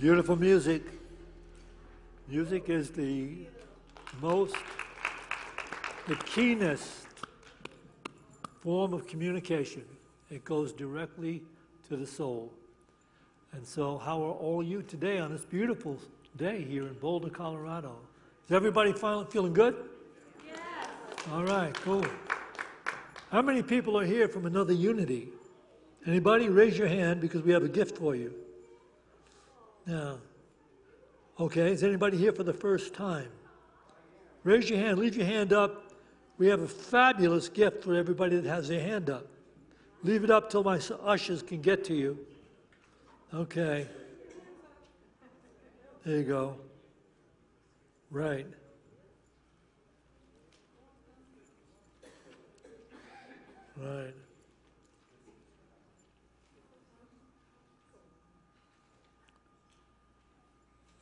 Beautiful music. Music is the keenest form of communication. It goes directly to the soul. And so how are all you today on this beautiful day here in Boulder, Colorado? Is everybody finally feeling good? Yes. All right, cool. How many people are here from another unity? Anybody? Raise your hand because we have a gift for you. Now, okay, is anybody here for the first time? Raise your hand, leave your hand up. We have a fabulous gift for everybody that has their hand up. Leave it up till my ushers can get to you. Okay. There you go. Right. Right.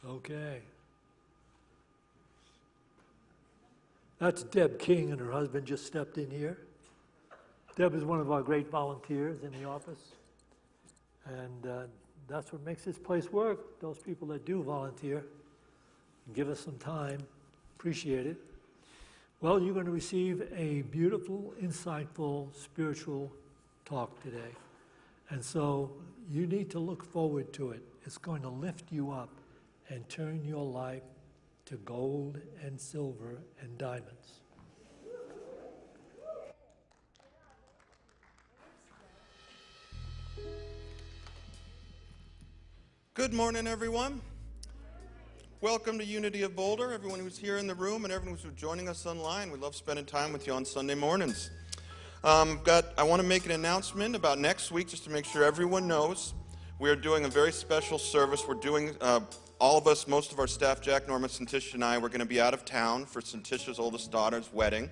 Okay. That's Deb King, and her husband just stepped in here. Deb is one of our great volunteers in the office, and that's what makes this place work, those people that do volunteer and give us some time. Appreciate it. Well, you're going to receive a beautiful, insightful, spiritual talk today. And so you need to look forward to it. It's going to lift you up and turn your life to gold and silver and diamonds. Good morning, everyone. Welcome to Unity of Boulder, everyone who's here in the room and everyone who's joining us online. We love spending time with you on Sunday mornings. I want to make an announcement about next week just to make sure everyone knows. We are doing a very special service. We're doing, all of us, most of our staff, Jack, Norma, Syntysche, and I, we're going to be out of town for Syntysche's oldest daughter's wedding.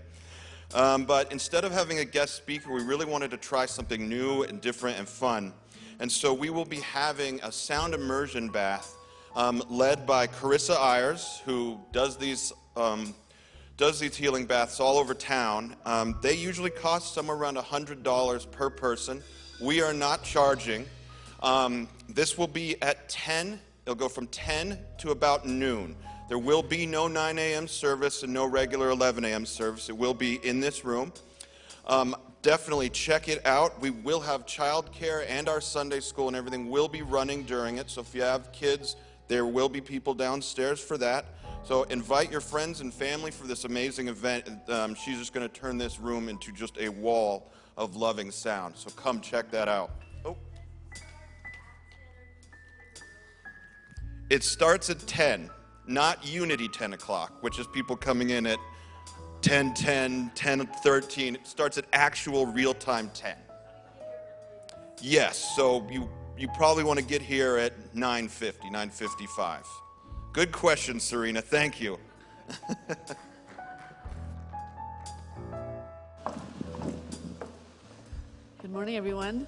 But instead of having a guest speaker, we really wanted to try something new and different and fun. And so we will be having a sound immersion bath led by Carissa Ayers, who does these healing baths all over town. They usually cost somewhere around $100 per person. We are not charging. This will be at 10. It'll go from 10 to about noon. There will be no 9 a.m. service and no regular 11 a.m. service. It will be in this room. Definitely check it out. We will have childcare, and our Sunday school and everything will be running during it. So if you have kids, there will be people downstairs for that. So invite your friends and family for this amazing event. She's just going to turn this room into just a wall of loving sound. So come check that out. Oh. It starts at 10, not Unity 10 o'clock, which is people coming in at 10:10, 10:13. It starts at actual real-time 10. Yes, so you probably want to get here at 9:50, 9:55. Good question, Serena. Thank you. Good morning, everyone.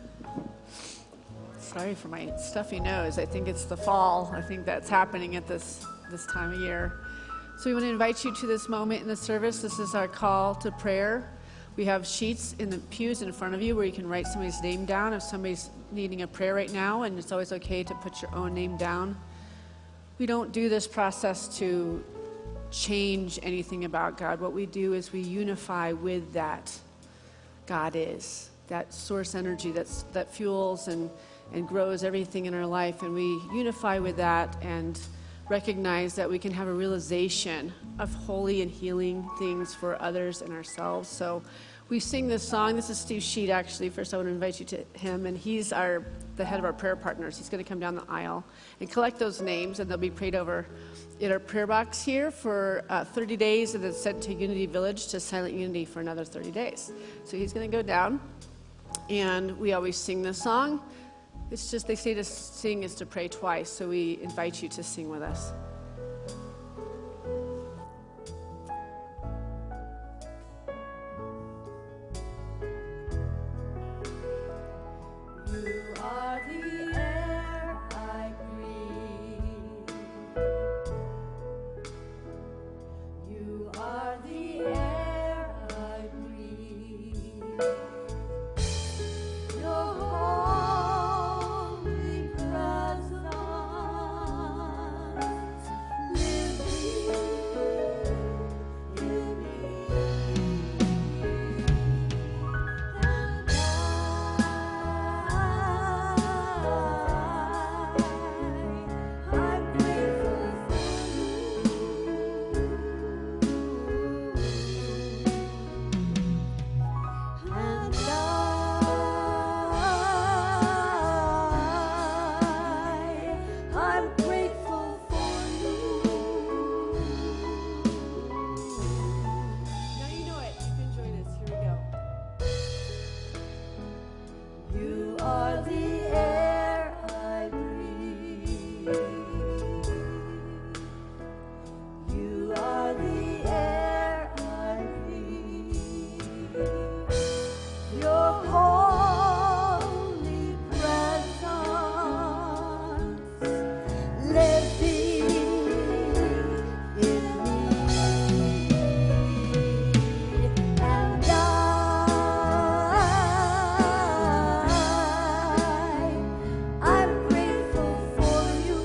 Sorry for my stuffy nose. I think it's the fall. I think that's happening at this time of year. So we want to invite you to this moment in the service. This is our call to prayer. We have sheets in the pews in front of you where you can write somebody's name down if somebody's needing a prayer right now, and it's always okay to put your own name down. We don't do this process to change anything about God. What we do is we unify with that God is, that source energy that fuels and grows everything in our life, and we unify with that and recognize that we can have a realization of holy and healing things for others and ourselves. So we sing this song. This is Steve Sheet, actually. First, I want to invite you to him, and he's the head of our prayer partners. He's going to come down the aisle and collect those names, and they'll be prayed over in our prayer box here for 30 days, and then sent to Unity Village to Silent Unity for another 30 days. So he's going to go down, and we always sing this song. It's just, they say to sing is to pray twice, so we invite you to sing with us. You are the air I breathe. You are the air I breathe. Your holy presence are the air I breathe. You are the air I breathe. Your holy presence living in me, and I'm grateful for you.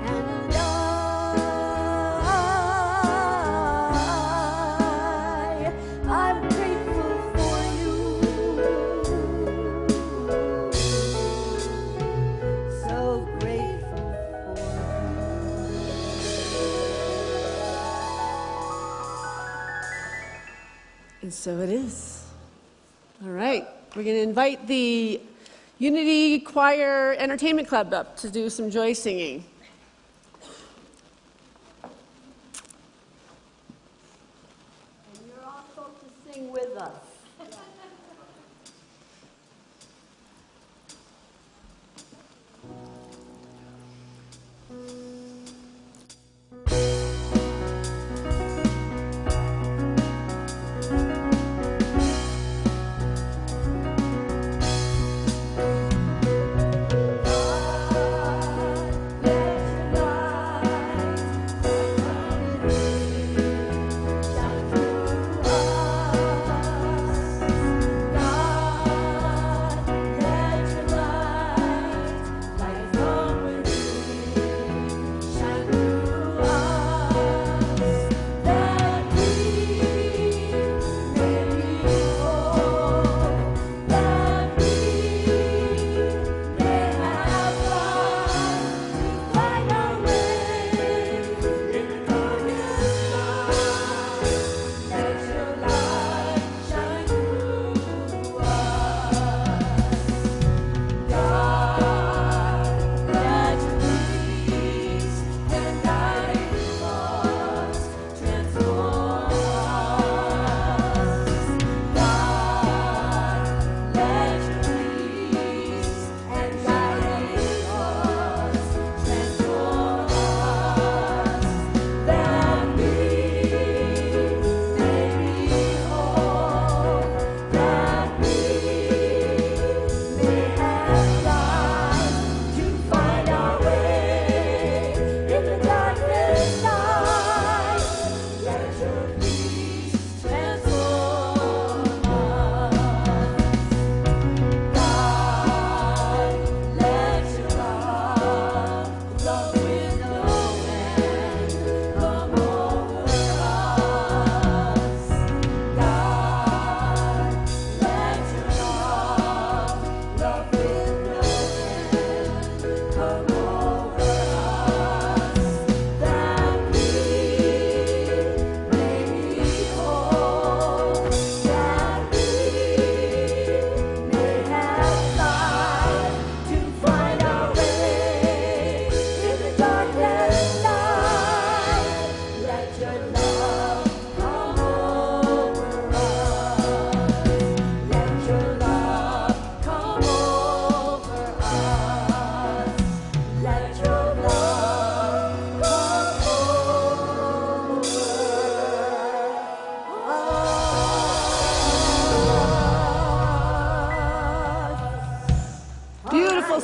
And I'm grateful for you. So grateful for you. And so it is. All right, we're going to invite the Unity Choir Entertainment Club up to do some joy singing. And you're all supposed to sing with us.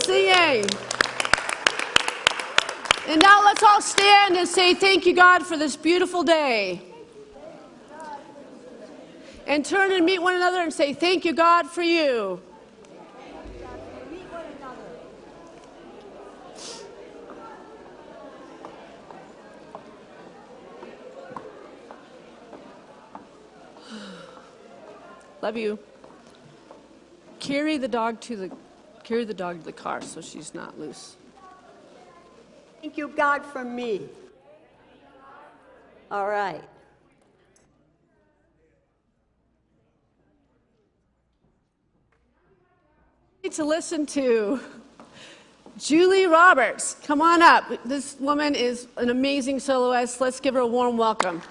Singing. And now let's all stand and say thank you, God, for this beautiful day. And turn and meet one another and say thank you, God, for you. Love you. Carry the dog to the car so she's not loose. Thank you, God, for me. All right. To listen to Julie Roberts. Come on up. This woman is an amazing soloist. Let's give her a warm welcome.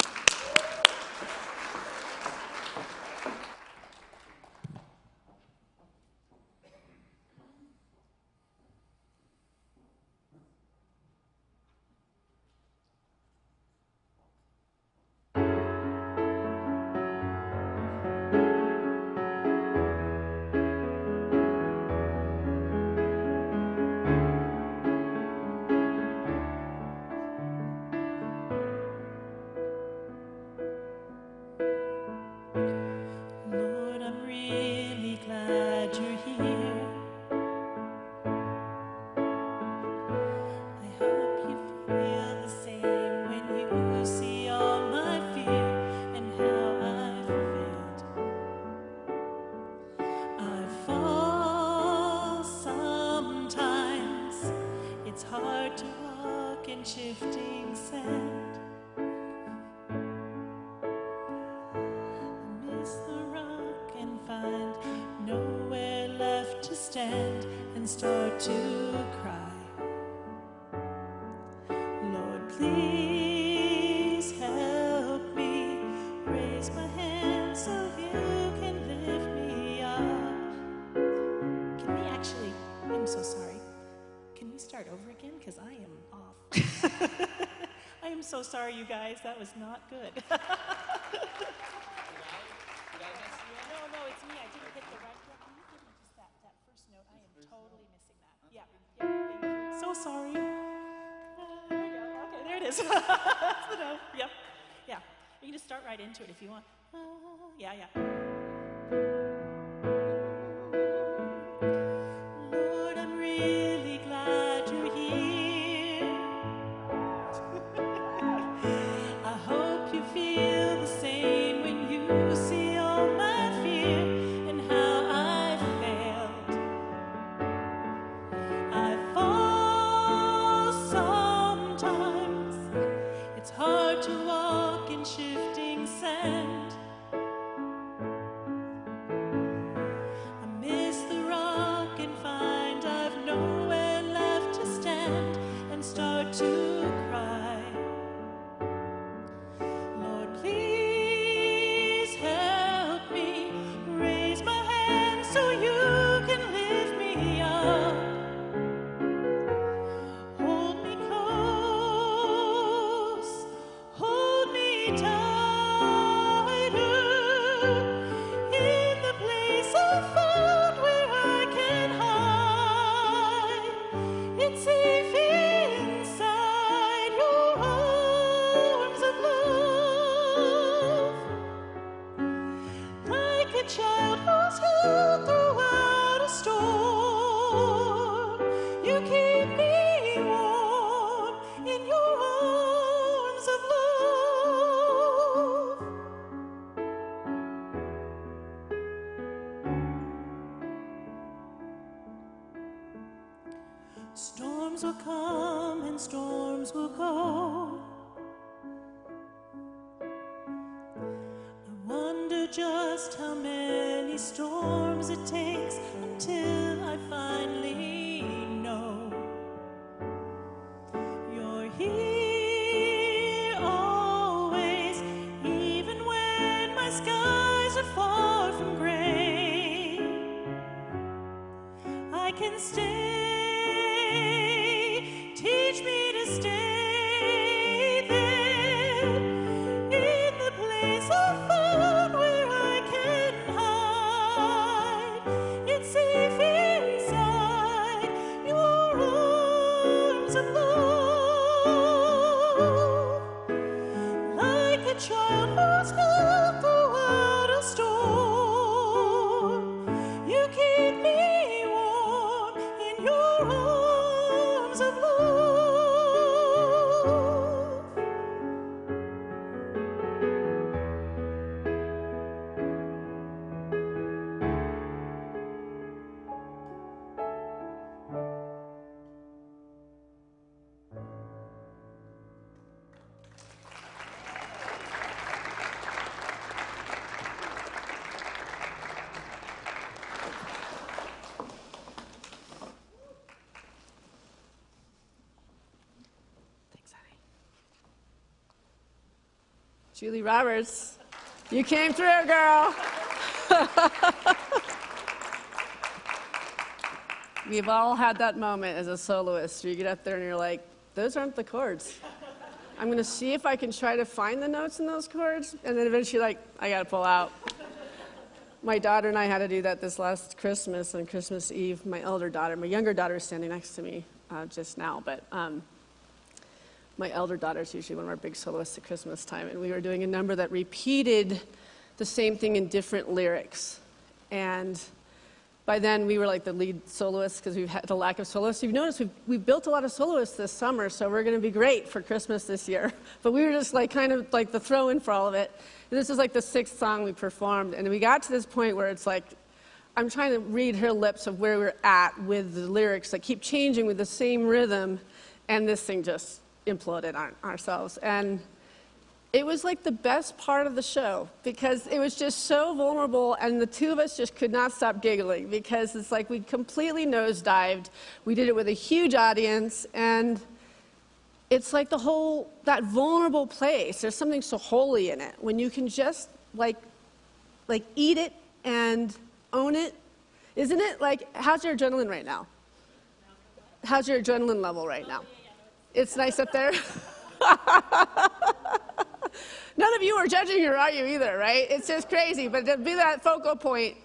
and start to cry. Lord, please help me raise my hand so you can lift me up. Can we actually, I'm so sorry. Can we start over again? Because I am off. I am so sorry, you guys. That was not good. No, it's me. I didn't hit the right one. Can you give me just that first note? I am totally missing that. Yeah, thank you. So sorry. There we go. Okay, there it is. That's the note. Yep. Yeah. You can just start right into it if you want. Yeah. Lord, I'm really glad you're here. I hope you feel the same when you see all my fear and how I failed. I fall sometimes. It's hard to walk in shifting sand. I miss the rock and find I've nowhere left to stand and start to cry. Lord, please help me raise my hand so you can lift me up. Hold me close, hold me tighter in the place of found where I can hide. It's safe inside your arms of love, like a child who's held throughout a storm. You keep me warm in your arms of love. Storms will come and storms will go. I wonder just how many storms it takes until I finally know you're here always, even when my skies are far from gray. I can stay. Teach me to stay there in the place of found where I can hide. It's safe inside your arms of love, like a child who's held throughout a storm. You keep me warm in your arms of love. Thanks, honey. Julie Roberts, you came through, girl. We've all had that moment as a soloist where you get up there and you're like, those aren't the chords. I'm going to see if I can try to find the notes in those chords, and then eventually, like, I got to pull out. My daughter and I had to do that this last Christmas, on Christmas Eve. My elder daughter, my younger daughter is standing next to me just now, but my elder daughter is usually one of our big soloists at Christmas time, and we were doing a number that repeated the same thing in different lyrics. And by then, we were like the lead soloists because we've had the lack of soloists. You've noticed we've built a lot of soloists this summer, so we're going to be great for Christmas this year. But we were just like kind of like the throw-in for all of it. And this is like the 6th song we performed, and we got to this point where it's like, I'm trying to read her lips of where we're at with the lyrics that keep changing with the same rhythm, and this thing just imploded on ourselves. And It was like the best part of the show because it was just so vulnerable, and the two of us just could not stop giggling because it's like we completely nosedived. We did it with a huge audience, and it's like that vulnerable place. There's something so holy in it when you can just like eat it and own it. Isn't it? Like, how's your adrenaline right now? How's your adrenaline level right now? It's nice up there. None of you are judging her, are you, either, right? It's just crazy. But to be that focal point,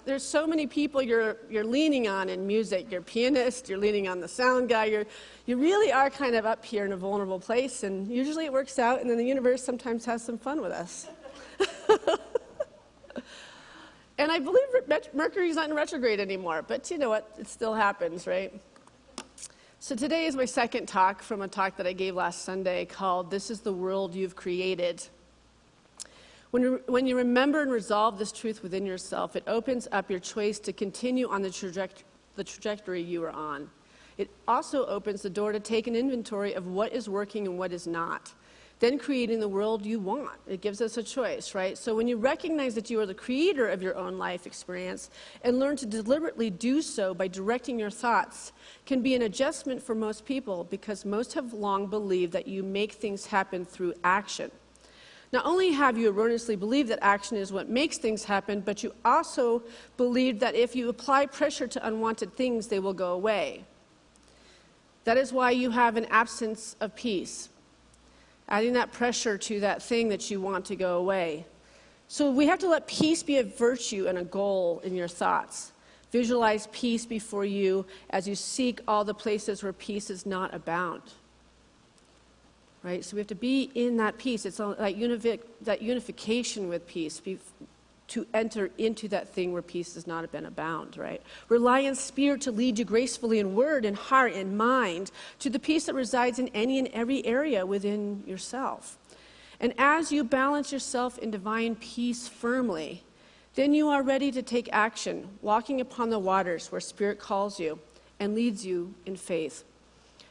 there's so many people you're leaning on in music. You're a pianist, you're leaning on the sound guy. You really are kind of up here in a vulnerable place, and usually it works out, and then the universe sometimes has some fun with us. And I believe Mercury's not in retrograde anymore, but you know what? It still happens, right? So today is my second talk from a talk that I gave last Sunday called "This is the World You've Created." When you remember and resolve this truth within yourself, it opens up your choice to continue on the trajectory you are on. It also opens the door to take an inventory of what is working and what is not, then creating the world you want. It gives us a choice, right? So when you recognize that you are the creator of your own life experience and learn to deliberately do so by directing your thoughts, can be an adjustment for most people because most have long believed that you make things happen through action. Not only have you erroneously believed that action is what makes things happen, but you also believe that if you apply pressure to unwanted things, they will go away. That is why you have an absence of peace, adding that pressure to that thing that you want to go away. So we have to let peace be a virtue and a goal in your thoughts. Visualize peace before you as you seek all the places where peace is not abound. Right? So we have to be in that peace. It's that unification with peace to enter into that thing where peace has not been abound, right? Rely on Spirit to lead you gracefully in word and heart and mind to the peace that resides in any and every area within yourself. And as you balance yourself in divine peace firmly, then you are ready to take action, walking upon the waters where Spirit calls you and leads you in faith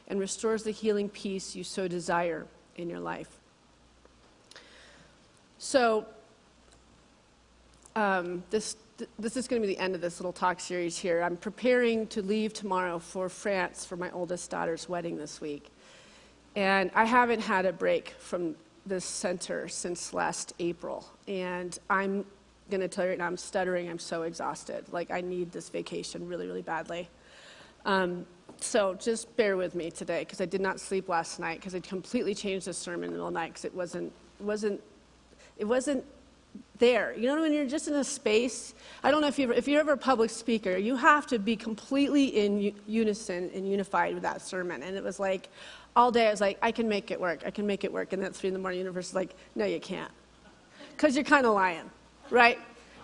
and restores the healing peace you so desire in your life. So, this is going to be the end of this little talk series here. I'm preparing to leave tomorrow for France for my oldest daughter's wedding this week. And I haven't had a break from this center since last April. And I'm going to tell you right now, I'm stuttering. I'm so exhausted. Like, I need this vacation really, really badly. So just bear with me today, because I did not sleep last night, because I completely changed the sermon in the middle of the night, because it wasn't there. You know, when you're just in a space, I don't know if you're ever a public speaker, you have to be completely in unison and unified with that sermon. And it was like, all day I was like, I can make it work. And then at 3 in the morning, the universe is like, no, you can't. Because you're kind of lying, right?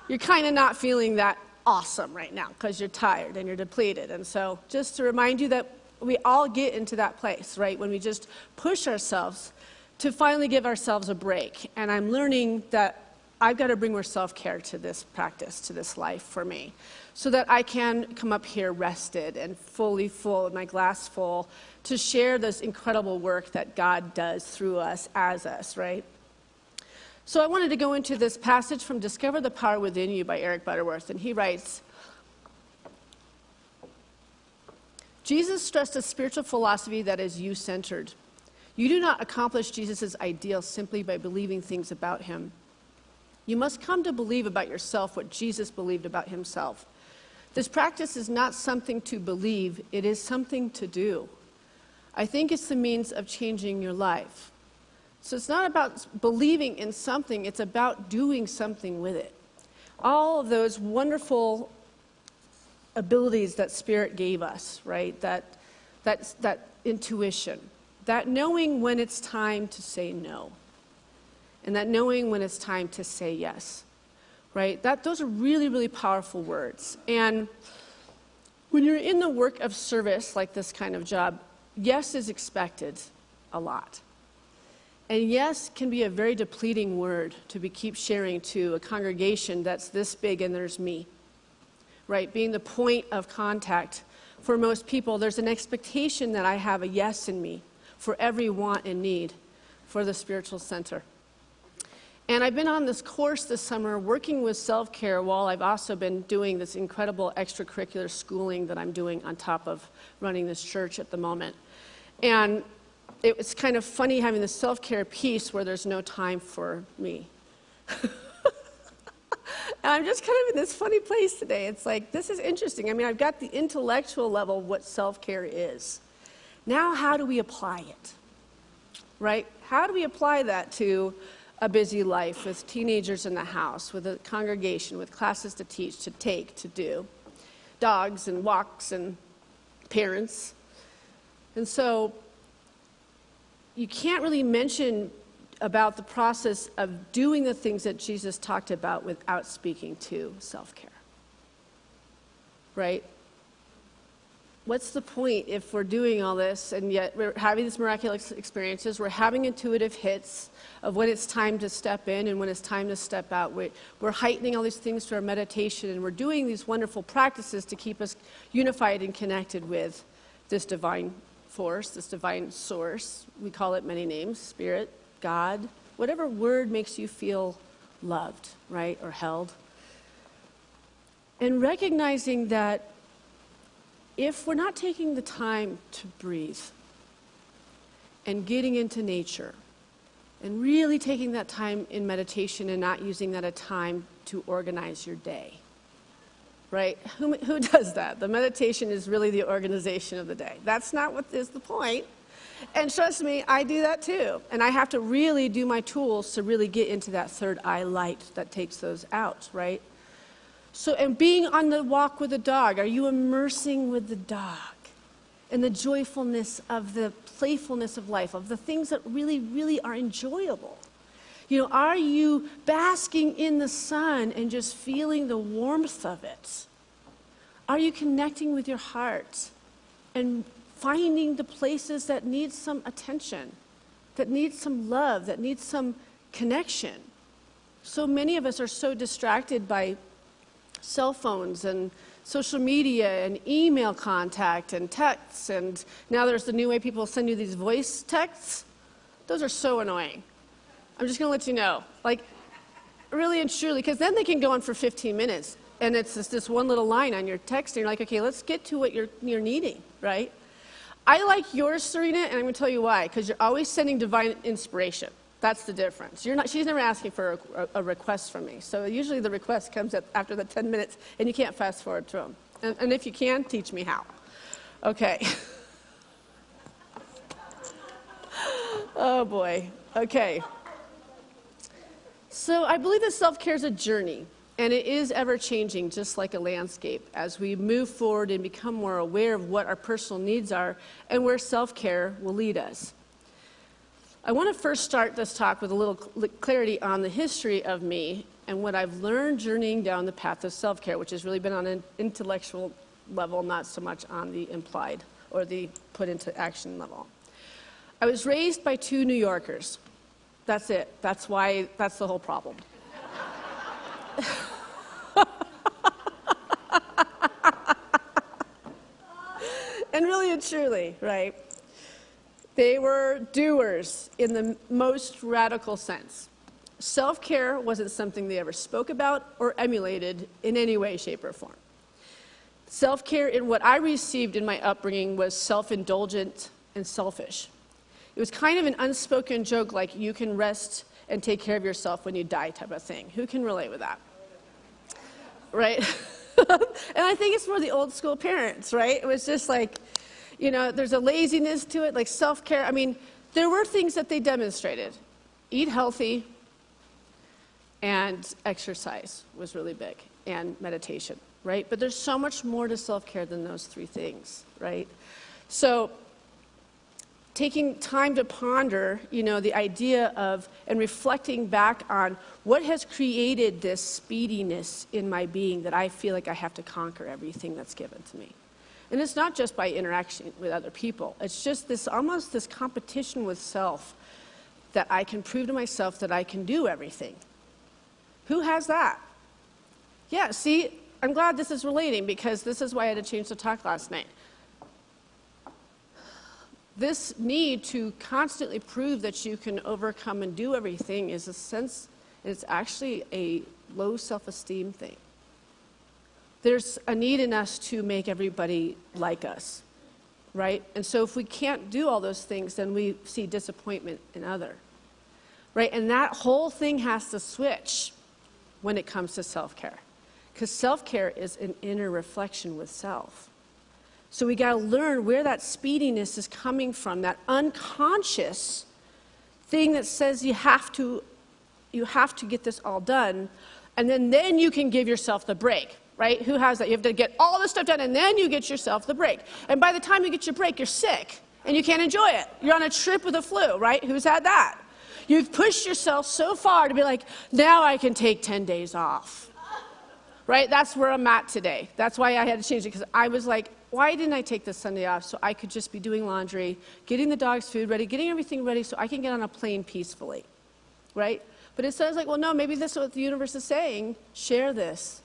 You're kind of not feeling that awesome right now because you're tired and you're depleted. And so just to remind you that we all get into that place, right, when we just push ourselves to finally give ourselves a break. And I'm learning that I've got to bring more self-care to this practice, to this life for me, so that I can come up here rested and fully full, with my glass full, to share this incredible work that God does through us, as us, right? So I wanted to go into this passage from Discover the Power Within You by Eric Butterworth, and he writes, Jesus stressed a spiritual philosophy that is you-centered. You do not accomplish Jesus' ideal simply by believing things about him. You must come to believe about yourself what Jesus believed about himself. This practice is not something to believe, it is something to do. I think it's the means of changing your life. So it's not about believing in something, it's about doing something with it. All of those wonderful abilities that Spirit gave us, right? That intuition, that knowing when it's time to say no, and that knowing when it's time to say yes, right? Those are really, really powerful words. And when you're in the work of service, like this kind of job, yes is expected a lot. And yes can be a very depleting word to keep sharing to a congregation that's this big and there's me, right? Being the point of contact for most people, there's an expectation that I have a yes in me for every want and need for the spiritual center. And I've been on this course this summer working with self-care while I've also been doing this incredible extracurricular schooling that I'm doing on top of running this church at the moment. And it's kind of funny having the self-care piece where there's no time for me. And I'm just kind of in this funny place today. It's like, this is interesting. I mean, I've got the intellectual level of what self-care is. Now, how do we apply it? Right? How do we apply that to a busy life with teenagers in the house, with a congregation, with classes to teach, to take, to do, dogs and walks and parents? And so you can't really mention about the process of doing the things that Jesus talked about without speaking to self-care. Right? What's the point if we're doing all this and yet we're having these miraculous experiences, we're having intuitive hits of when it's time to step in and when it's time to step out. We're heightening all these things through our meditation, and we're doing these wonderful practices to keep us unified and connected with this divine force, this divine source. We call it many names: Spirit, God, whatever word makes you feel loved, right, or held. And recognizing that if we're not taking the time to breathe and getting into nature and really taking that time in meditation and not using that as time to organize your day, right? Who does that? The meditation is really the organization of the day. That's not what is the point. And trust me, I do that too. And I have to really do my tools to really get into that third eye light that takes those out, right? So, and being on the walk with the dog, are you immersing with the dog in the joyfulness of the playfulness of life, of the things that really, really are enjoyable? You know, are you basking in the sun and just feeling the warmth of it? Are you connecting with your heart and finding the places that need some attention, that need some love, that need some connection? So many of us are so distracted by cell phones and social media and email contact and texts, and now there's the new way people send you these voice texts. Those are so annoying. I'm just going to let you know, like, really and truly, because then they can go on for 15 minutes, and it's just this one little line on your text, and you're like, okay, let's get to what you're needing, right? I like yours, Serena, and I'm going to tell you why, because you're always sending divine inspiration. That's the difference. She's never asking for a request from me. So usually the request comes after the 10 minutes, and you can't fast forward through them. And if you can, teach me how. Okay. Oh, boy. Okay. So I believe that self-care is a journey, and it is ever-changing, just like a landscape, as we move forward and become more aware of what our personal needs are and where self-care will lead us. I want to first start this talk with a little clarity on the history of me and what I've learned journeying down the path of self-care, which has really been on an intellectual level, not so much on the implied or the put into action level. I was raised by two New Yorkers. That's it. That's the whole problem. And really and truly, right? They were doers in the most radical sense. Self-care wasn't something they ever spoke about or emulated in any way, shape, or form. Self-care in what I received in my upbringing was self-indulgent and selfish. It was kind of an unspoken joke, like you can rest and take care of yourself when you die type of thing. Who can relate with that? Right? And I think it's for the old school parents, right? It was just like, you know, there's a laziness to it, like self-care. I mean, there were things that they demonstrated. Eat healthy and exercise was really big, and meditation, right? But there's so much more to self-care than those three things, right? So taking time to ponder, you know, the idea of, and reflecting back on what has created this speediness in my being that I feel like I have to conquer everything that's given to me. And it's not just by interaction with other people. It's just this almost this competition with self that I can prove to myself that I can do everything. Who has that? Yeah, see, I'm glad this is relating, because this is why I had to change the talk last night. This need to constantly prove that you can overcome and do everything is a sense, It's actually a low self-esteem thing. There's a need in us to make everybody like us, right? And so if we can't do all those things, then we see disappointment in others, right? And that whole thing has to switch when it comes to self-care, because self-care is an inner reflection with self. So we got to learn where that speediness is coming from, that unconscious thing that says you have to get this all done, and then you can give yourself the break. Right? Who has that? You have to get all this stuff done, and then you get yourself the break. And by the time you get your break, you're sick, and you can't enjoy it. You're on a trip with the flu, right? Who's had that? You've pushed yourself so far to be like, now I can take 10 days off. Right? That's where I'm at today. That's why I had to change it, because I was like, why didn't I take this Sunday off so I could just be doing laundry, getting the dog's food ready, getting everything ready so I can get on a plane peacefully, right? But it says like, well, no, maybe this is what the universe is saying. Share this.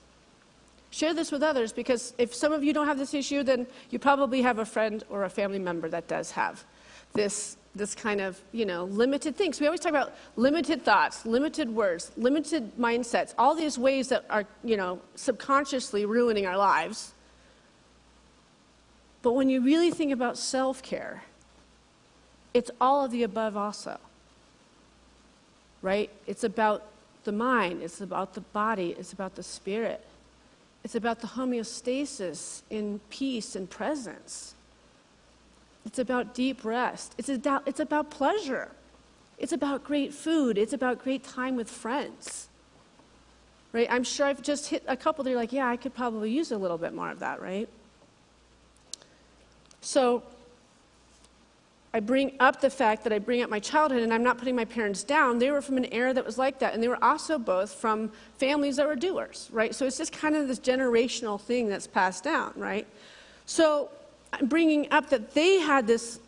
Share this with others, because if some of you don't have this issue, then you probably have a friend or a family member that does have this kind of, limited things. We always talk about limited thoughts, limited words, limited mindsets, all these ways that are, subconsciously ruining our lives. But when you really think about self-care, it's all of the above also, right? It's about the mind, it's about the body, it's about the spirit. It's about the homeostasis in peace and presence. It's about deep rest. It's about pleasure. It's about great food. It's about great time with friends. Right? I'm sure I've just hit a couple that are like, yeah, I could probably use a little bit more of that, right? So I bring up the fact that I bring up my childhood, and I'm not putting my parents down. They were from an era that was like that, and they were also both from families that were doers, right? So it's just kind of this generational thing that's passed down, right? So I'm bringing up that they had this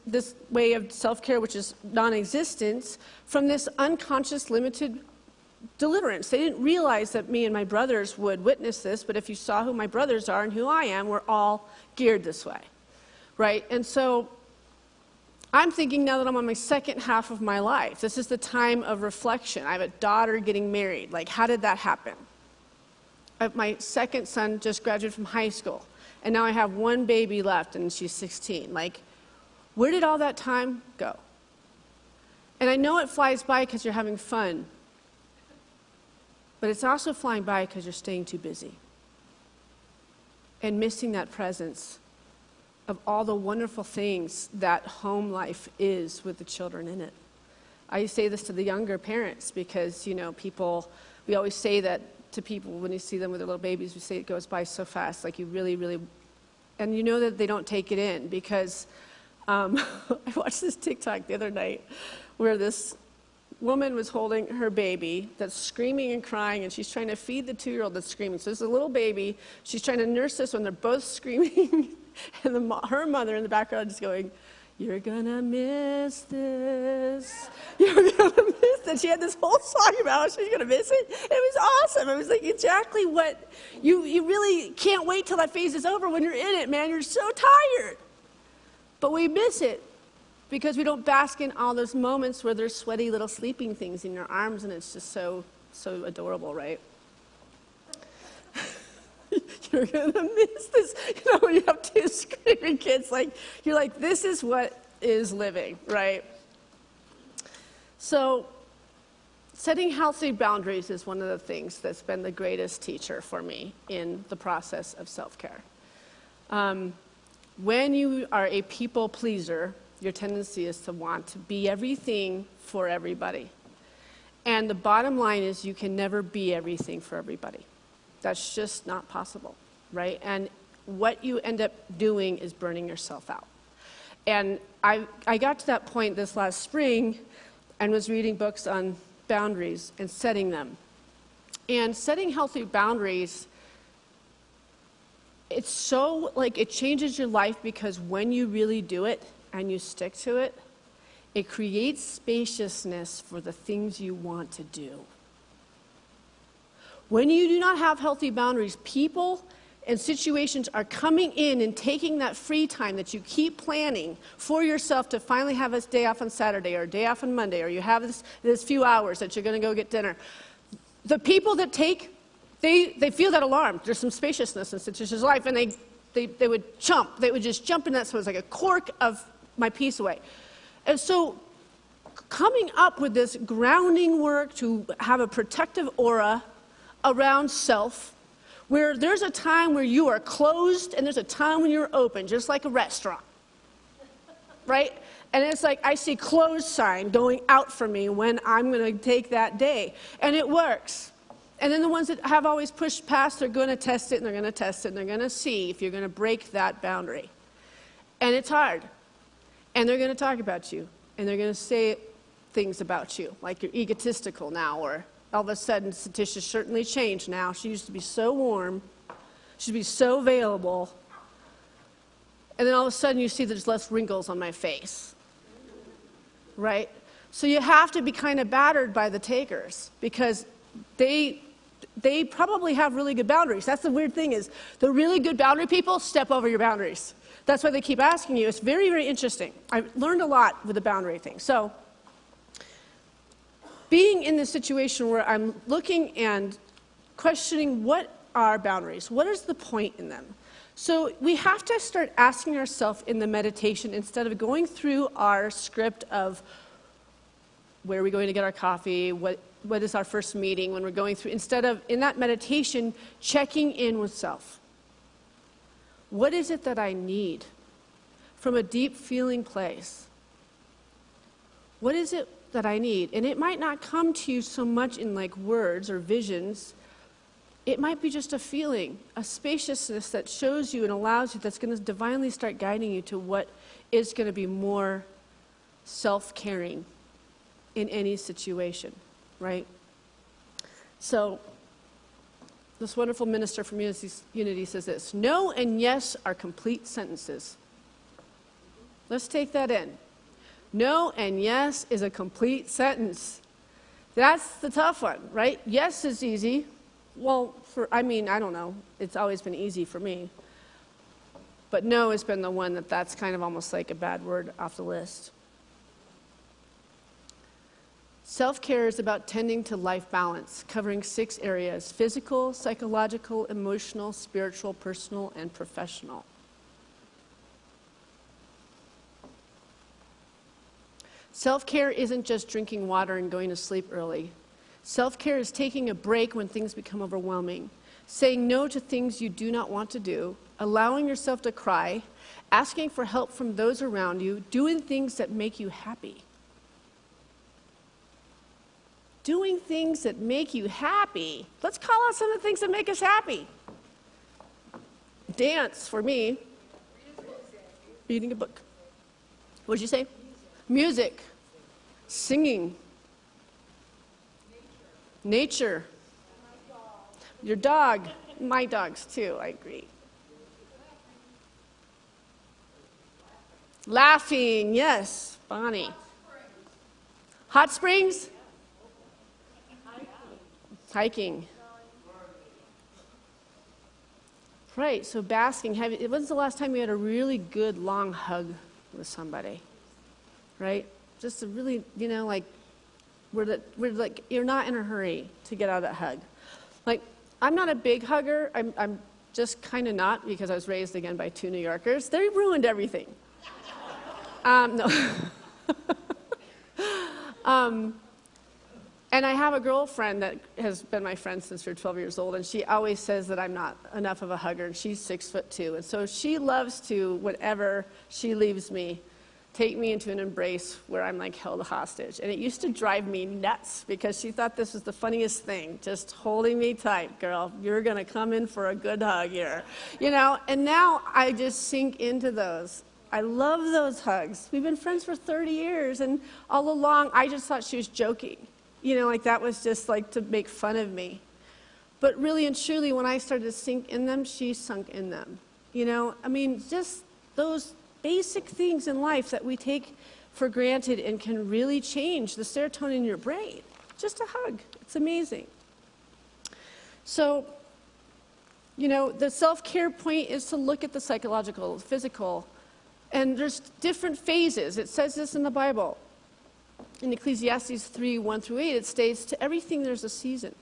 way of self-care, which is non-existence, from this unconscious, limited deliverance. They didn't realize that me and my brothers would witness this, but if you saw who my brothers are and who I am, we're all geared this way, right? And so I'm thinking now that I'm on my second half of my life, this is the time of reflection. I have a daughter getting married. Like, how did that happen? My second son just graduated from high school, and now I have one baby left, and she's 16. Like, where did all that time go? And I know it flies by because you're having fun, but it's also flying by because you're staying too busy and missing that presence of all the wonderful things that home life is with the children in it. I say this to the younger parents because, we always say that to people when you see them with their little babies, we say it goes by so fast, like you really, really, and you know that they don't take it in because I watched this TikTok the other night where this woman was holding her baby that's screaming and crying, and she's trying to feed the 2-year-old that's screaming. So there's a little baby, she's trying to nurse this one, they're both screaming. And her mother in the background is going, you're gonna miss this. You're gonna miss this. She had this whole song about how she's gonna miss it. It was awesome. It was like exactly what you really can't wait till that phase is over when you're in it, man. You're so tired. But we miss it because we don't bask in all those moments where there's sweaty little sleeping things in your arms, and it's just so adorable, right? You're gonna miss this. When you have 2 screaming kids, you're like, this is what is living, right? So setting healthy boundaries is one of the things that's been the greatest teacher for me in the process of self-care. When you are a people pleaser, your tendency is to want to be everything for everybody. And the bottom line is you can never be everything for everybody. That's just not possible, right? And what you end up doing is burning yourself out. And I got to that point this last spring and was reading books on boundaries and setting them. And setting healthy boundaries, it's so, it changes your life because when you really do it and you stick to it, it creates spaciousness for the things you want to do. When you do not have healthy boundaries, people and situations are coming in and taking that free time that you keep planning for yourself to finally have a day off on Saturday or a day off on Monday, or you have this few hours that you're going to go get dinner. the people that take, they feel that alarm. There's some spaciousness in Syntysche life, and they would jump. They would just jump in that, so it was like a cork of my peace away. And so coming up with this grounding work to have a protective aura around self, where there's a time where you are closed and there's a time when you're open, just like a restaurant, right? And it's like I see closed sign going out for me when I'm going to take that day. And it works. And then the ones that have always pushed past, they're going to test it, and they're going to test it, and they're going to see if you're going to break that boundary. And it's hard. And they're going to talk about you. And they're going to say things about you, like you're egotistical now, or all of a sudden, Syntysche certainly changed now. She used to be so warm. She used to be so available. And then all of a sudden, you see there's less wrinkles on my face. Right? So you have to be kind of battered by the takers, because they probably have really good boundaries. That's the weird thing, is the really good boundary people step over your boundaries. That's why they keep asking you. It's very, very interesting. I learned a lot with the boundary thing. So being in this situation where I'm looking and questioning, what are boundaries? What is the point in them? So we have to start asking ourselves in the meditation, instead of going through our script of where are we going to get our coffee, what is our first meeting, when we're going through, instead of in that meditation checking in with self. What is it that I need from a deep feeling place? What is it that I need? And it might not come to you so much in like words or visions. It might be just a feeling, a spaciousness that shows you and allows you, that's going to divinely start guiding you to what is going to be more self-caring in any situation, right? So this wonderful minister from Unity says this: no and yes are complete sentences. Let's take that in. No and yes is a complete sentence. That's the tough one, right? Yes is easy. Well, I don't know. It's always been easy for me. But no has been the one that's kind of almost like a bad word off the list. Self-care is about tending to life balance, covering 6 areas: physical, psychological, emotional, spiritual, personal, and professional. Self-care isn't just drinking water and going to sleep early. Self-care is taking a break when things become overwhelming, saying no to things you do not want to do, allowing yourself to cry, asking for help from those around you, doing things that make you happy. Doing things that make you happy. Let's call out some of the things that make us happy. Dance, for me. Reading a book. What did you say? Music. Singing. Nature. Your dog. My dogs, too, I agree. Laughing, yes, Bonnie. Hot springs? Hiking. Right, so basking. When's the last time you had a really good long hug with somebody? Right? Just a really, like, where you're not in a hurry to get out of that hug. Like, I'm not a big hugger. I'm just kind of not, because I was raised again by 2 New Yorkers. They ruined everything. No. And I have a girlfriend that has been my friend since we were 12 years old, and she always says that I'm not enough of a hugger, and she's 6'2", and so she loves to, whenever she leaves me, take me into an embrace where I'm like held hostage. And it used to drive me nuts, because she thought this was the funniest thing, just holding me tight, girl. You're going to come in for a good hug here. And now I just sink into those. I love those hugs. We've been friends for 30 years, and all along I just thought she was joking. Like that was just like to make fun of me. But really and truly, when I started to sink in them, she sunk in them. Just those basic things in life that we take for granted and can really change the serotonin in your brain. Just a hug. It's amazing. So, the self-care point is to look at the psychological, physical, and there's different phases. It says this in the Bible. In Ecclesiastes 3:1-8, it states, to everything there's a season.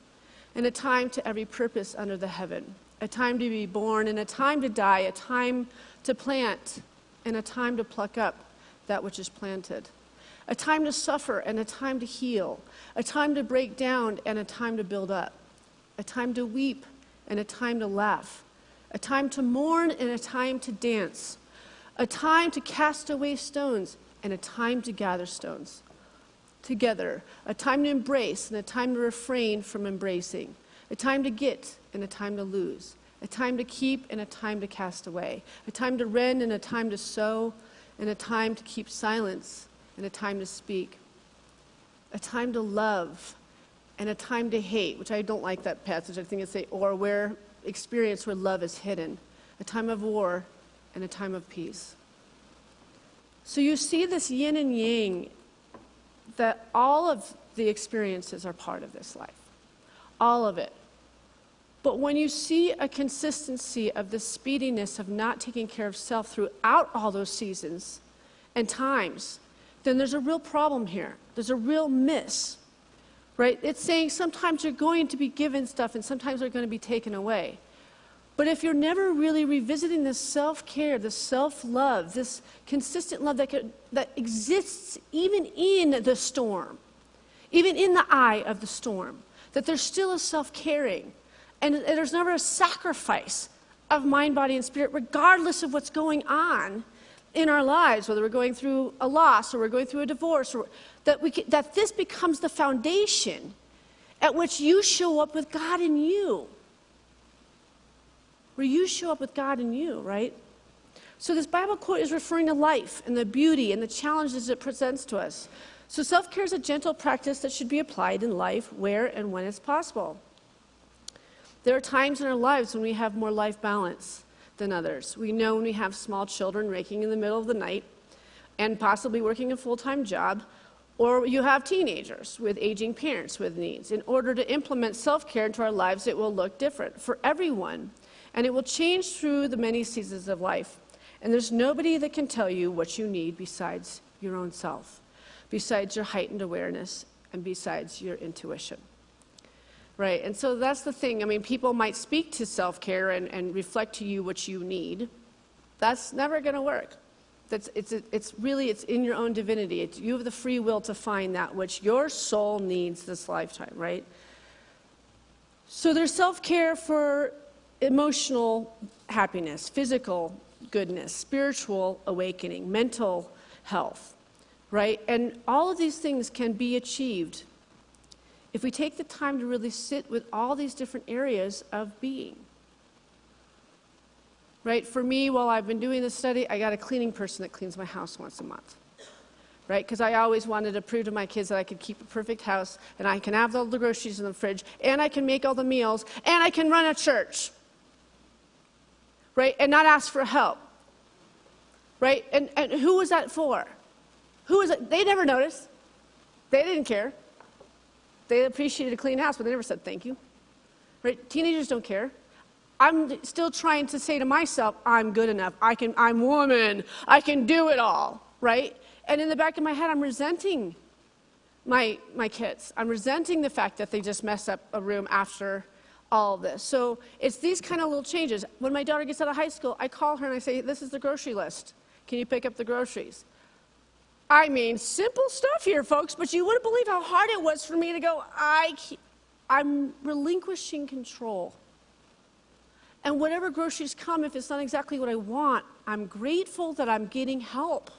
and a time to every purpose under the heaven, a time to be born and a time to die, a time to plant and a time to pluck up that which is planted, a time to suffer and a time to heal, a time to break down and a time to build up, a time to weep and a time to laugh, a time to mourn and a time to dance, a time to cast away stones and a time to gather stones together, a time to embrace and a time to refrain from embracing, a time to get and a time to lose, a time to keep and a time to cast away, a time to rend and a time to sow, and a time to keep silence and a time to speak, a time to love and a time to hate, which I don't like that passage. I think it's or where experience where love is hidden, a time of war and a time of peace. So you see this yin and yang, that all of the experiences are part of this life, all of it. But when you see a consistency of the speediness of not taking care of self throughout all those seasons and times, then there's a real problem here. There's a real miss, right? It's saying sometimes you're going to be given stuff and sometimes they're going to be taken away. But if you're never really revisiting this self-care, this self-love, this consistent love that exists even in the storm, even in the eye of the storm, that there's still a self-caring, and there's never a sacrifice of mind, body, and spirit, regardless of what's going on in our lives, whether we're going through a loss or we're going through a divorce, or that this becomes the foundation at which you show up with God in you. Where you show up with God in you, right? So this Bible quote is referring to life and the beauty and the challenges it presents to us. So self-care is a gentle practice that should be applied in life where and when it's possible. There are times in our lives when we have more life balance than others. We know when we have small children raking in the middle of the night and possibly working a full-time job, or you have teenagers with aging parents with needs. In order to implement self-care into our lives, it will look different for everyone, and it will change through the many seasons of life. And there's nobody that can tell you what you need besides your own self, besides your heightened awareness, and besides your intuition. Right, and so that's the thing. I mean, people might speak to self-care and reflect to you what you need. That's never going to work. It's really in your own divinity. You have the free will to find that which your soul needs this lifetime, right? So there's self-care for emotional happiness, physical goodness, spiritual awakening, mental health, right? And all of these things can be achieved if we take the time to really sit with all these different areas of being. Right? For me, while I've been doing this study, I got a cleaning person that cleans my house once a month. Right? Because I always wanted to prove to my kids that I could keep a perfect house, and I can have all the groceries in the fridge, and I can make all the meals, and I can run a church. Right? And not ask for help. Right? And who was that for? Who was it? They never noticed. They didn't care. They appreciated a clean house, but they never said thank you. Right? Teenagers don't care. I'm still trying to say to myself, I'm good enough. I'm woman. I can do it all. Right? And in the back of my head, I'm resenting my kids. I'm resenting the fact that they just messed up a room after all of this. So it's these kind of little changes. When my daughter gets out of high school, I call her and I say, this is the grocery list. Can you pick up the groceries? I mean, simple stuff here, folks, but you wouldn't believe how hard it was for me to go, I'm relinquishing control. And whatever groceries come, if it's not exactly what I want, I'm grateful that I'm getting help.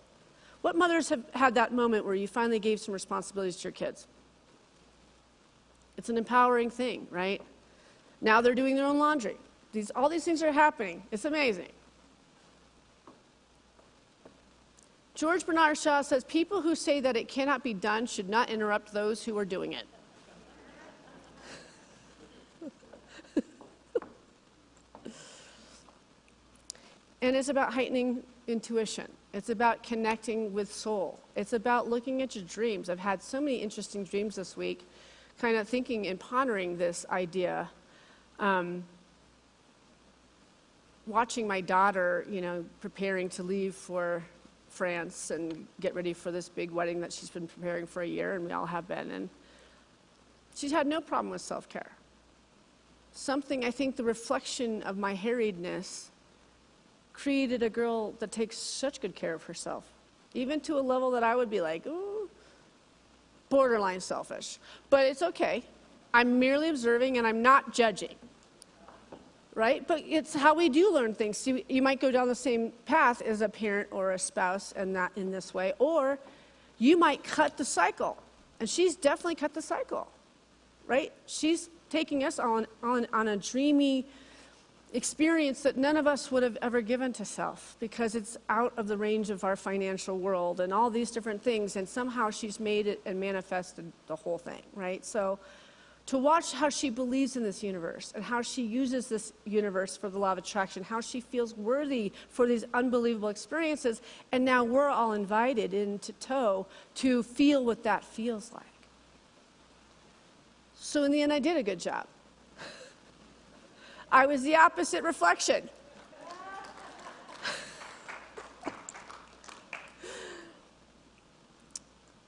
What mothers have had that moment where you finally gave some responsibilities to your kids? It's an empowering thing, right? Now they're doing their own laundry. All these things are happening. It's amazing. George Bernard Shaw says, people who say that it cannot be done should not interrupt those who are doing it. And it's about heightening intuition. It's about connecting with soul. It's about looking at your dreams. I've had so many interesting dreams this week, kind of thinking and pondering this idea. Watching my daughter, preparing to leave for France and get ready for this big wedding that she's been preparing for a year, and we all have been. And she's had no problem with self-care. something, I think the reflection of my harriedness created a girl that takes such good care of herself, even to a level that I would be like, ooh, borderline selfish. But it's okay. I'm merely observing and I'm not judging. Right? But it's how we do learn things. You might go down the same path as a parent or a spouse and not in this way, or you might cut the cycle. And she's definitely cut the cycle. Right? She's taking us on a dreamy experience that none of us would have ever given to self, because it's out of the range of our financial world and all these different things, and somehow she's made it and manifested the whole thing, right? So to watch how she believes in this universe and how she uses this universe for the law of attraction, how she feels worthy for these unbelievable experiences, and now we're all invited into tow to feel what that feels like. So in the end, I did a good job. I was the opposite reflection.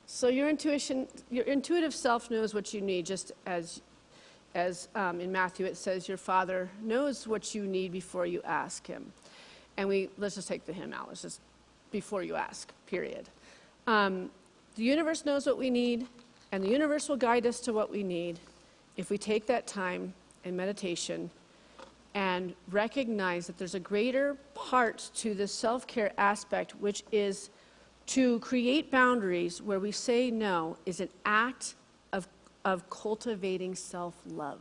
So your intuitive self knows what you need, just as in Matthew it says, your Father knows what you need before you ask him. And let's just take the hymn out. Let's just, before you ask, period. The universe knows what we need, and the universe will guide us to what we need if we take that time in meditation and recognize that there's a greater part to the self-care aspect, which is to create boundaries where we say no is an act of cultivating self-love.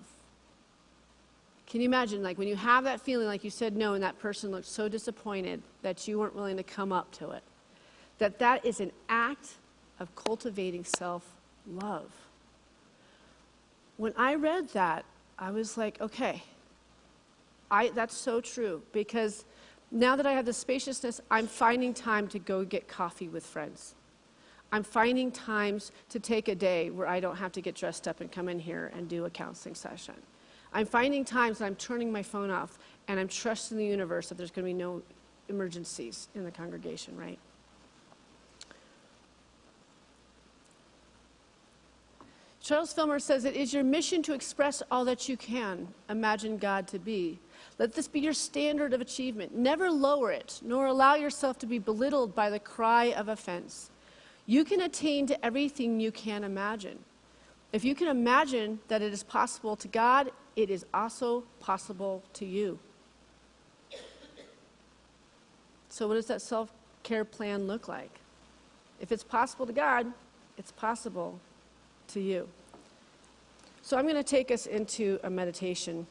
Can you imagine, like, when you have that feeling like you said no and that person looked so disappointed that you weren't willing to come up to it, that is an act of cultivating self-love. When I read that, I was like, okay, that's so true, because now that I have the spaciousness, I'm finding time to go get coffee with friends. I'm finding times to take a day where I don't have to get dressed up and come in here and do a counseling session. I'm finding times that I'm turning my phone off and I'm trusting the universe that there's going to be no emergencies in the congregation, right? Charles Fillmore says, it is your mission to express all that you can imagine God to be. Let this be your standard of achievement. Never lower it, nor allow yourself to be belittled by the cry of offense. You can attain to everything you can imagine. If you can imagine that it is possible to God, it is also possible to you. So what does that self-care plan look like? If it's possible to God, it's possible to you. So I'm going to take us into a meditation.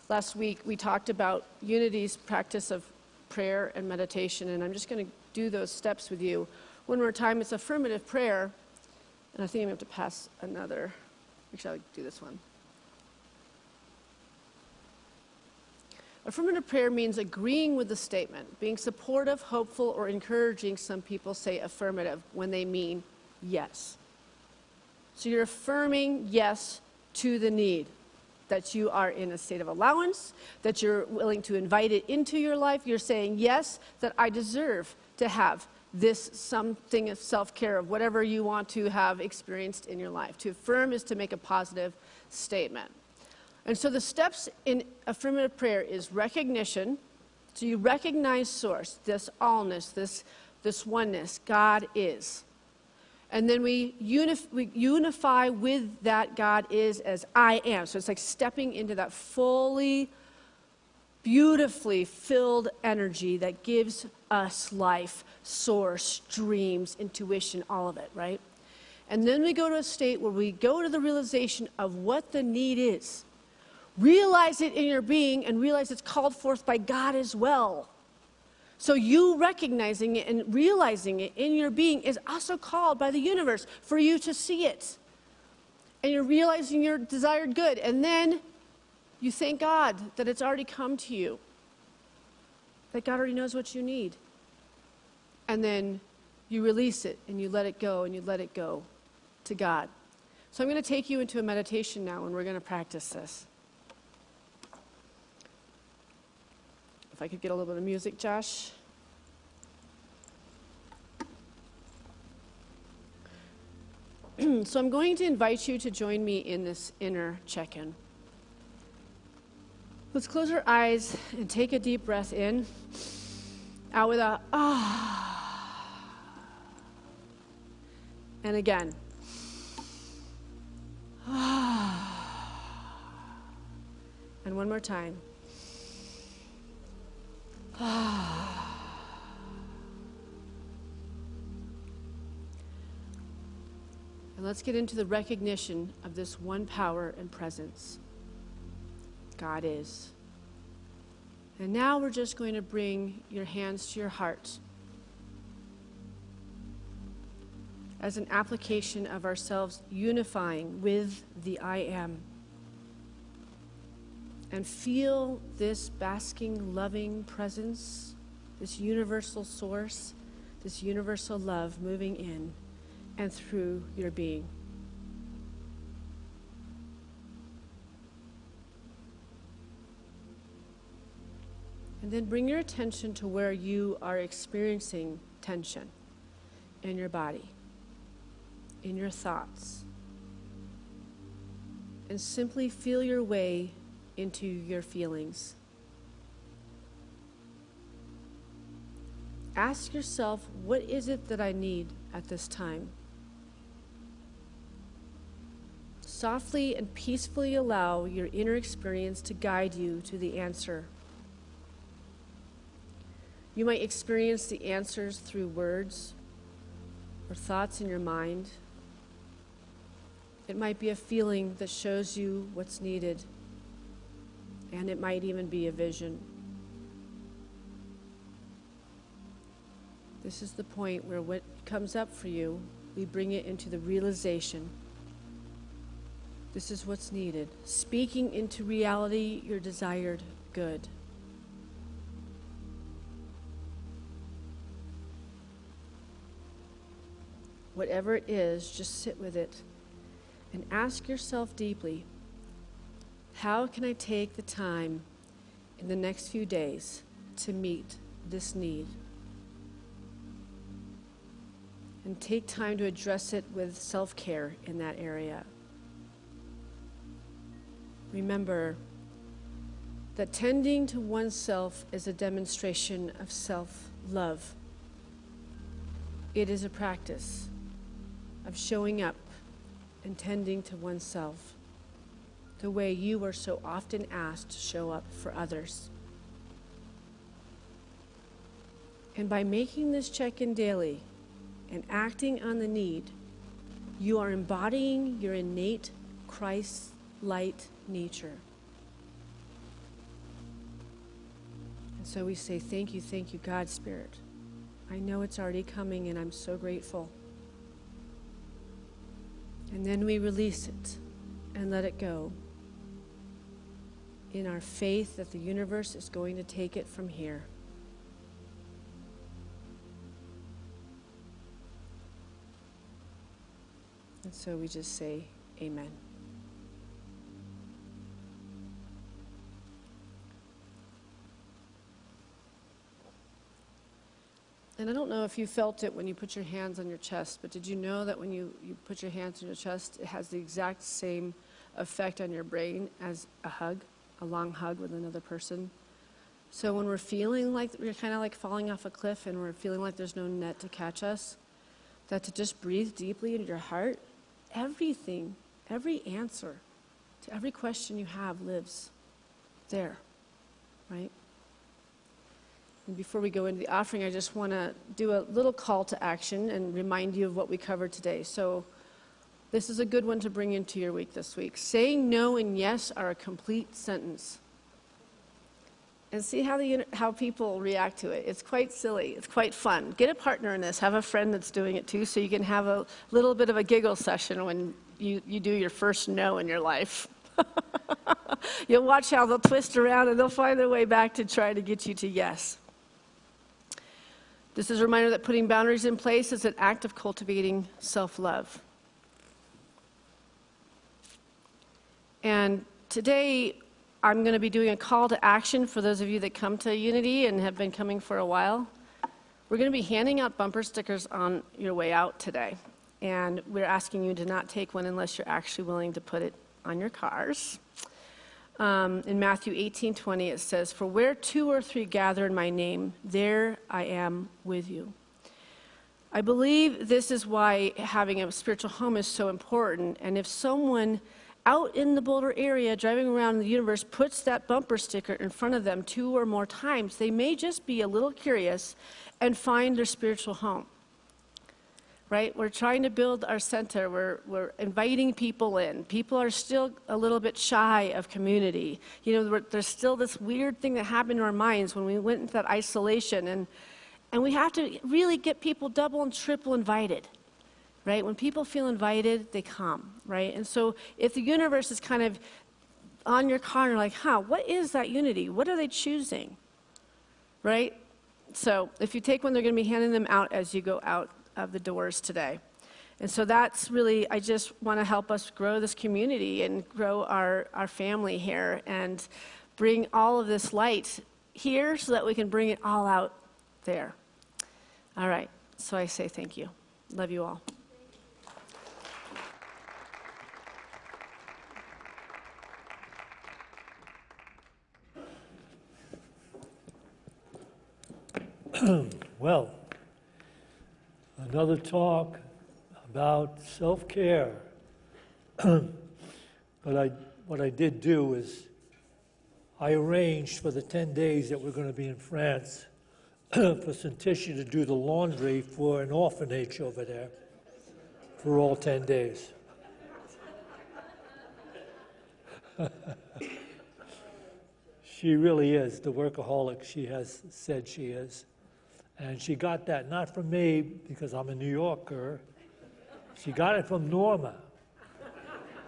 Last week we talked about Unity's practice of prayer and meditation, and I'm just going to do those steps with you. One more time, it's affirmative prayer, and I think I'm going to have to pass another. Actually, I'll do this one. Affirmative prayer means agreeing with the statement, being supportive, hopeful, or encouraging. Some people say affirmative when they mean yes. So you're affirming yes to the need, that you are in a state of allowance, that you're willing to invite it into your life. You're saying, yes, that I deserve to have this something of self-care, of whatever you want to have experienced in your life. To affirm is to make a positive statement. And so the steps in affirmative prayer is recognition. So you recognize source, this allness, this oneness, God is. And then we unify with that God is as I am. So it's like stepping into that fully, beautifully filled energy that gives us life, source, dreams, intuition, all of it, right? And then we go to a state where we go to the realization of what the need is. Realize it in your being and realize it's called forth by God as well. So you recognizing it and realizing it in your being is also called by the universe for you to see it. And you're realizing your desired good. And then you thank God that it's already come to you. That God already knows what you need. And then you release it and you let it go and you let it go to God. So I'm going to take you into a meditation now and we're going to practice this. If I could get a little bit of music, Josh. So I'm going to invite you to join me in this inner check-in. Let's close our eyes and take a deep breath in. Out with a ah. And again. Ah. And one more time. Ah. And let's get into the recognition of this one power and presence. God is. And now we're just going to bring your hands to your heart as an application of ourselves unifying with the I am. And feel this basking, loving presence, this universal source, this universal love moving in and through your being. And then bring your attention to where you are experiencing tension in your body, in your thoughts. And simply feel your way into your feelings. Ask yourself, what is it that I need at this time? Softly and peacefully allow your inner experience to guide you to the answer. You might experience the answers through words or thoughts in your mind. It might be a feeling that shows you what's needed, and it might even be a vision. This is the point where what comes up for you, we bring it into the realization. This is what's needed. Speaking into reality your desired good. Whatever it is, just sit with it and ask yourself deeply, how can I take the time in the next few days to meet this need? And take time to address it with self-care in that area. Remember that tending to oneself is a demonstration of self-love. It is a practice of showing up and tending to oneself the way you are so often asked to show up for others. And by making this check-in daily and acting on the need, you are embodying your innate Christ-light nature. And so we say, thank you, God Spirit. I know it's already coming and I'm so grateful. And then we release it and let it go in our faith that the universe is going to take it from here. And so we just say, amen. And I don't know if you felt it when you put your hands on your chest, but did you know that when you put your hands on your chest, it has the exact same effect on your brain as a hug, a long hug with another person? So when we're feeling like we're kind of like falling off a cliff and we're feeling like there's no net to catch us, that to just breathe deeply into your heart, everything, every answer to every question you have lives there, right? And before we go into the offering, I just want to do a little call to action and remind you of what we covered today. So this is a good one to bring into your week this week. Saying no and yes are a complete sentence. And see how people react to it. It's quite silly. It's quite fun. Get a partner in this. Have a friend that's doing it too, so you can have a little bit of a giggle session when you do your first no in your life. You'll watch how they'll twist around and they'll find their way back to try to get you to yes. This is a reminder that putting boundaries in place is an act of cultivating self-love. And today, I'm going to be doing a call to action for those of you that come to Unity and have been coming for a while. We're going to be handing out bumper stickers on your way out today. And we're asking you to not take one unless you're actually willing to put it on your cars. In Matthew 18:20, it says, "For where 2 or 3 gather in my name, there I am with you." I believe this is why having a spiritual home is so important. And if someone out in the Boulder area driving around the universe puts that bumper sticker in front of them 2 or more times, they may just be a little curious and find their spiritual home. Right? We're trying to build our center. We're inviting people in. People are still a little bit shy of community. You know, there's still this weird thing that happened in our minds when we went into that isolation. And we have to really get people double and triple invited. Right? When people feel invited, they come. Right? And so if the universe is kind of on your car and you're like, what is that unity? What are they choosing? Right? So if you take one, they're going to be handing them out as you go out of the doors today. And so that's really, I just want to help us grow this community and grow our family here and bring all of this light here so that we can bring it all out there. All right, so I say thank you. Love you all. Well, another talk about self-care. But what I did do is I arranged for the 10 days that we're going to be in France for Syntysche to do the laundry for an orphanage over there for all 10 days. She really is the workaholic she has said she is. And she got that not from me because I'm a New Yorker. She got it from Norma,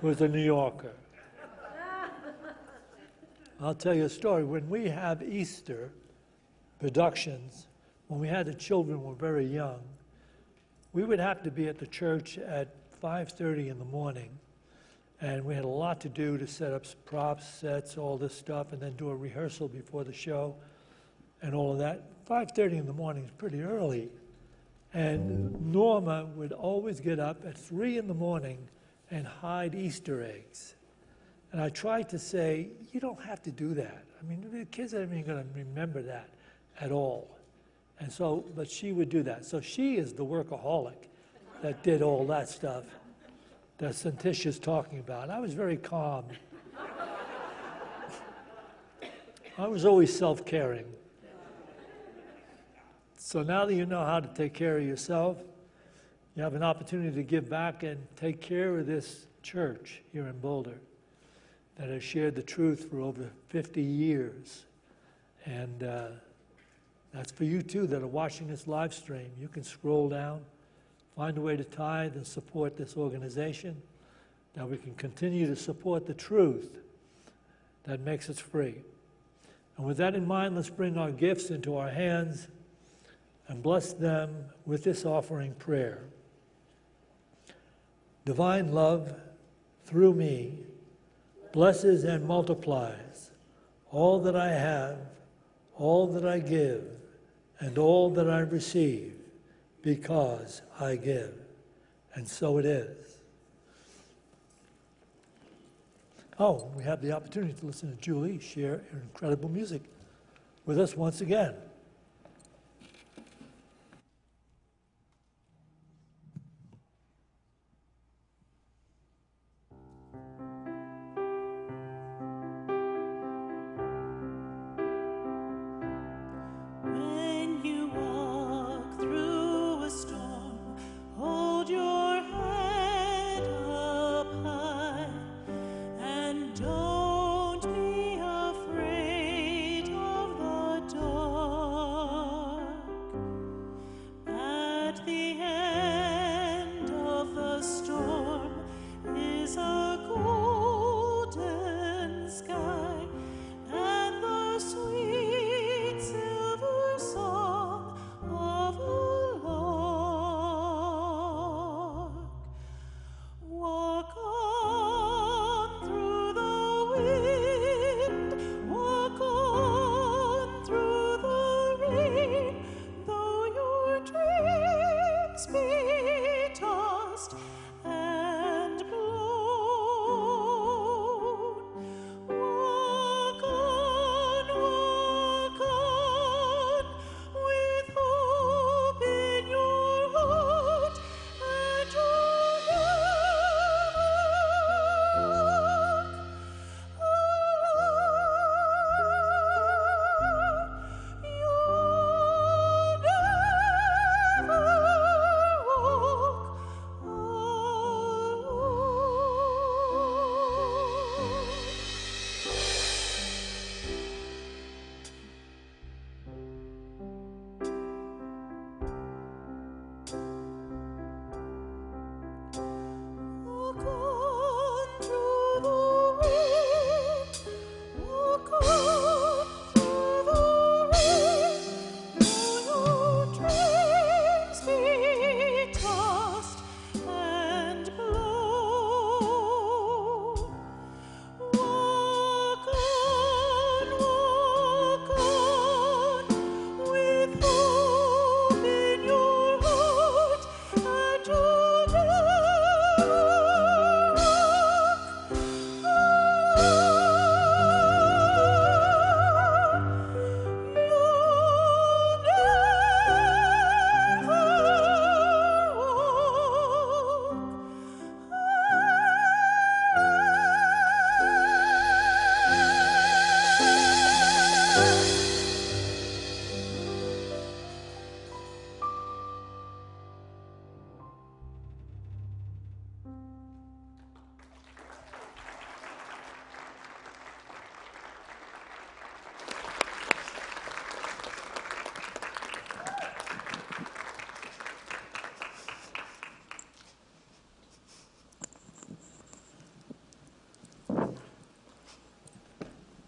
who's a New Yorker. I'll tell you a story. When we have Easter productions, when we had the children were very young, we would have to be at the church at 5:30 in the morning. And we had a lot to do to set up props, sets, all this stuff, and then do a rehearsal before the show and all of that. 5:30 in the morning is pretty early. And Norma would always get up at 3 in the morning and hide Easter eggs. And I tried to say, you don't have to do that. I mean, the kids aren't even going to remember that at all. And so, but she would do that. So she is the workaholic that did all that stuff that Syntysche is talking about. I was very calm. I was always self-caring. So now that you know how to take care of yourself, you have an opportunity to give back and take care of this church here in Boulder that has shared the truth for over 50 years. And that's for you too that are watching this live stream. You can scroll down, find a way to tithe and support this organization, that we can continue to support the truth that makes us free. And with that in mind, let's bring our gifts into our hands and bless them with this offering prayer. Divine love, through me, blesses and multiplies all that I have, all that I give, and all that I receive, because I give. And so it is. Oh, we have the opportunity to listen to Julie share her incredible music with us once again. When you walk through a storm, hold your head up high, and don't be afraid of the dark.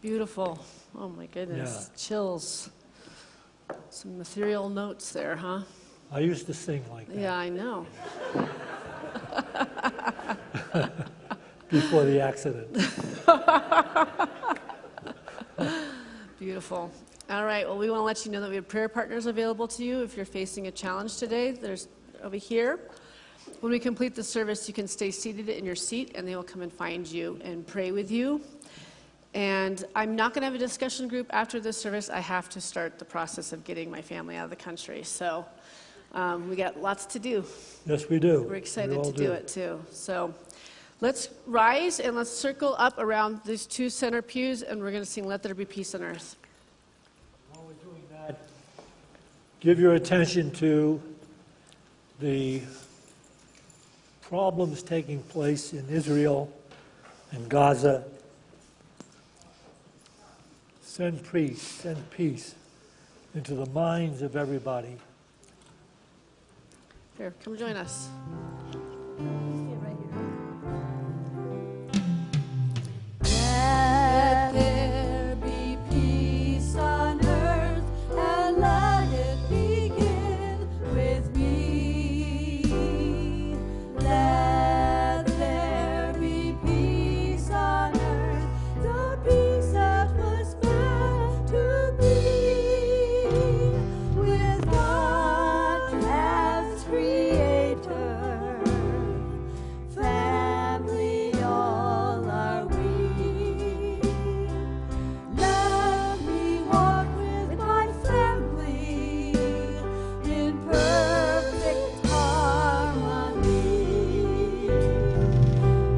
Beautiful. Oh my goodness. Chills. Some ethereal notes there, huh? I used to sing like that Yeah, I know. before the accident. Beautiful. All right, well, we want to let you know that we have prayer partners available to you if you're facing a challenge today. There's over here. When we complete the service, you can stay seated in your seat, and they will come and find you and pray with you. And I'm not going to have a discussion group after this service. I have to start the process of getting my family out of the country. So we got lots to do. Yes, we do. We're excited all to do it, too. So let's rise and let's circle up around these two center pews, and we're going to sing Let There Be Peace on Earth. While we're doing that, give your attention to the problems taking place in Israel and Gaza. Send peace into the minds of everybody. Here, come join us. Let there be peace on earth, and let it begin with me. Let there be peace on earth, the peace that was meant to be, with God as Creator. Family, all are we. Let me walk with my family in perfect harmony.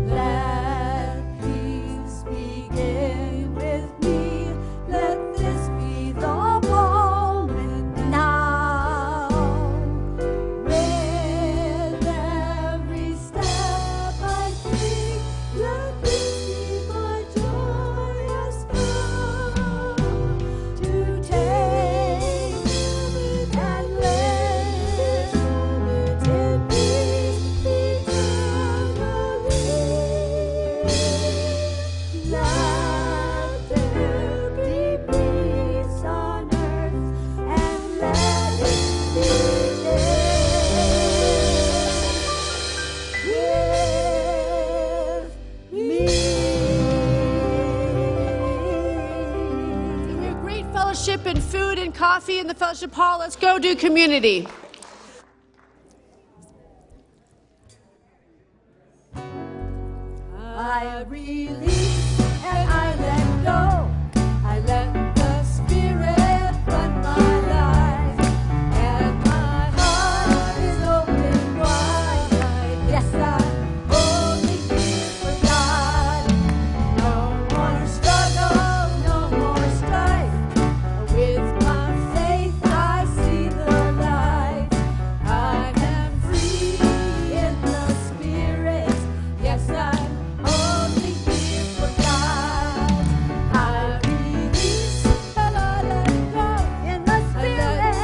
Let peace begin with me. Let this be the moment now. With every step I take, let this be my joyous vow, to take and live in peace eternally. Let there be peace on earth, and let it begin with me. We have great fellowship and food and coffee in the fellowship hall. Let's go do community. I release and I let go. I let the Spirit run my life, and my heart is open wide. Yes, I'm only here for God. No more struggle, no more strife. With my faith, I see the light. I am free in the Spirit. Yes, I'm only here for God. I release and I let go in the Spirit.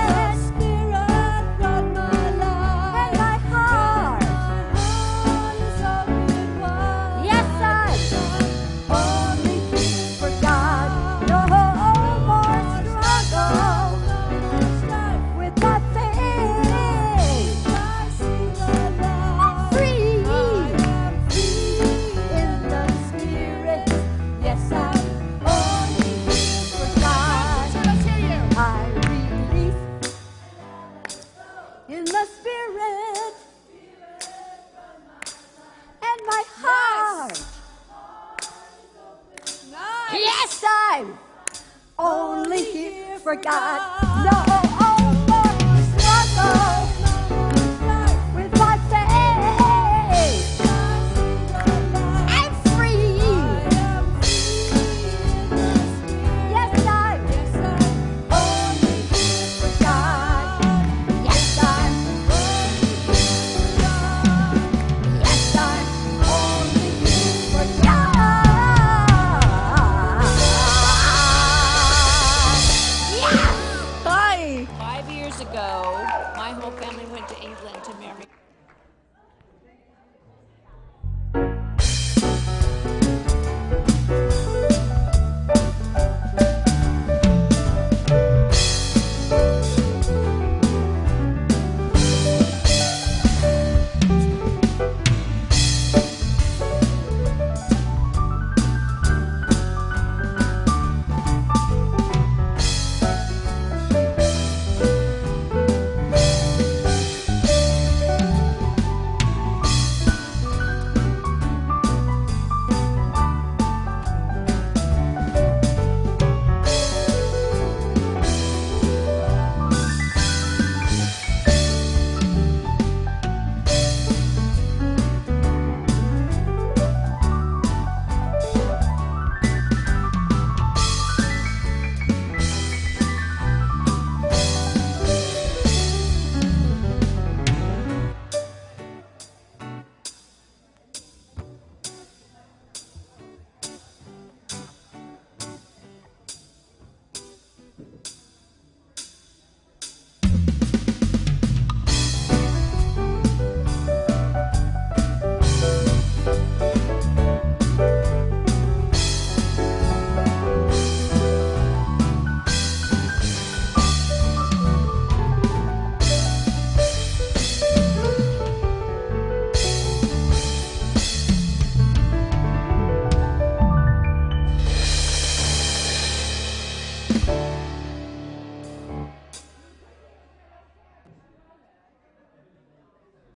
Run my life, and my heart is open wide. Yes, I'm only here for God. No more struggle, with my faith, I see the light. I'm free in the Spirit. Yes, I'm only here for God. Let's hear you. I release in the Spirit, and my heart. Yes, I'm only here for God. No more struggle.